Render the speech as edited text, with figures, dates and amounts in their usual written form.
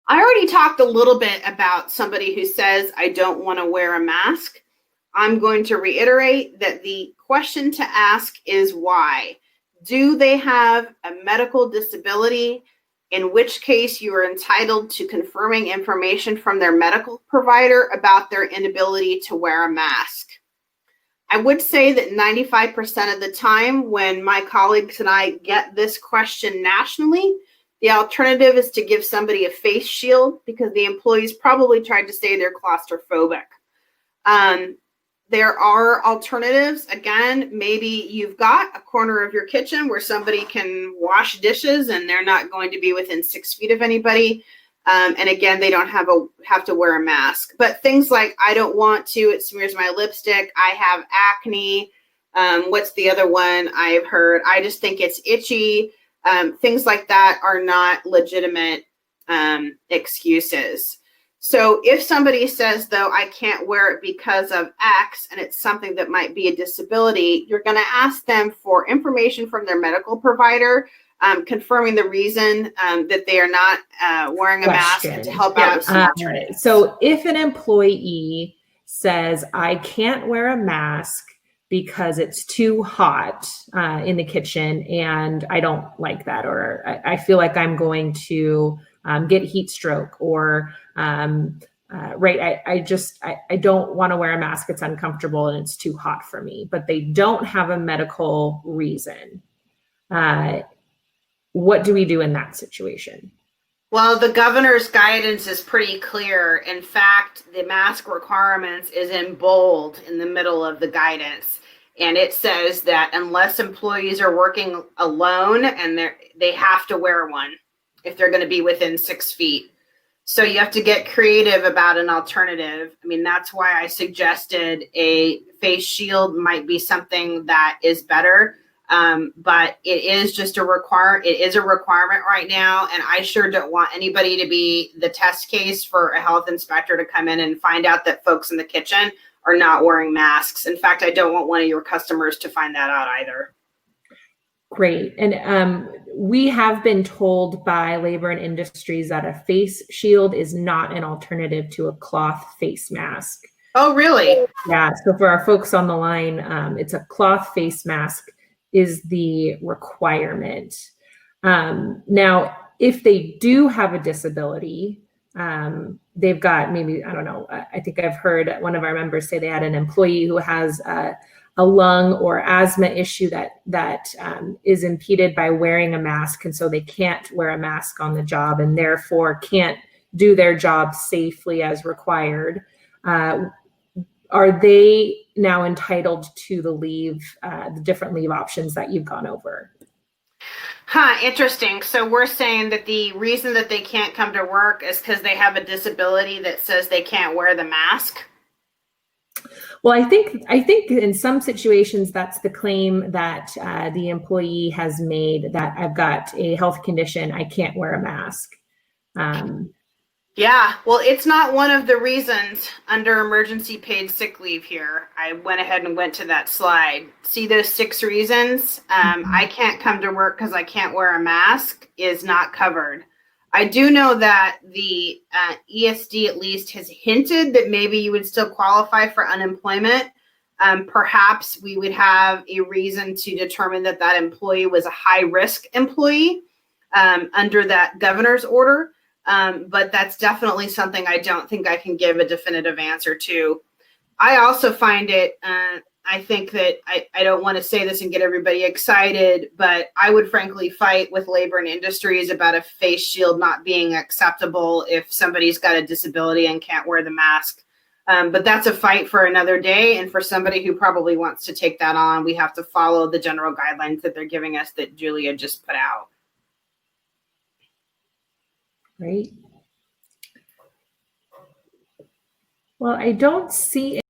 I already talked a little bit about somebody who says, I don't want to wear a mask. I'm going to reiterate that the question to ask is why. Do they have a medical disability? In which case you are entitled to confirming information from their medical provider about their inability to wear a mask. I would say that 95% of the time when my colleagues and I get this question nationally, the alternative is to give somebody a face shield because the employees probably tried to say they're claustrophobic. There are alternatives. Again, maybe you've got a corner of your kitchen where somebody can wash dishes and they're not going to be within 6 feet of anybody. And again, they don't have to wear a mask. But things like, I don't want to, it smears my lipstick, I have acne. What's the other one I've heard? I just think it's itchy. Things like that are not legitimate excuses. So if somebody says, though, I can't wear it because of X, and it's something that might be a disability, you're going to ask them for information from their medical provider, confirming the reason that they are not wearing a mask to help out with some alternatives. So if an employee says, I can't wear a mask because it's too hot in the kitchen and I don't like that, or I feel like I'm going to get heat stroke, or right, I don't want to wear a mask, it's uncomfortable and it's too hot for me, but they don't have a medical reason. What do we do in that situation? Well, the governor's guidance is pretty clear. In fact, the mask requirements is in bold in the middle of the guidance. And it says that unless employees are working alone, and they have to wear one if they're going to be within 6 feet. So you have to get creative about an alternative. I mean, that's why I suggested a face shield might be something that is better. But it is just a requirement right now. And I sure don't want anybody to be the test case for a health inspector to come in and find out that folks in the kitchen are not wearing masks. In fact, I don't want one of your customers to find that out either. Great. And we have been told by Labor and Industries that a face shield is not an alternative to a cloth face mask. Oh, really? Yeah. So for our folks on the line, it's a cloth face mask is the requirement. Now, if they do have a disability, they've got maybe, I don't know, I think I've heard one of our members say they had an employee who has a lung or asthma issue that is impeded by wearing a mask, and so they can't wear a mask on the job and therefore can't do their job safely as required. Are they now entitled to the leave, the different leave options that you've gone over? Interesting. So we're saying that the reason that they can't come to work is because they have a disability that says they can't wear the mask? Well, I think in some situations that's the claim that the employee has made, that I've got a health condition, I can't wear a mask. Yeah, well, it's not one of the reasons under emergency paid sick leave here. I went ahead and went to that slide. See those 6 reasons? I can't come to work because I can't wear a mask is not covered. I do know that the ESD at least has hinted that maybe you would still qualify for unemployment. Perhaps we would have a reason to determine that that employee was a high-risk employee under that governor's order. But that's definitely something I don't think I can give a definitive answer to. I also find it, I think that I don't want to say this and get everybody excited, but I would frankly fight with Labor and Industries about a face shield not being acceptable if somebody's got a disability and can't wear the mask. But that's a fight for another day. And for somebody who probably wants to take that on, we have to follow the general guidelines that they're giving us that Julia just put out. Great. Well, I don't see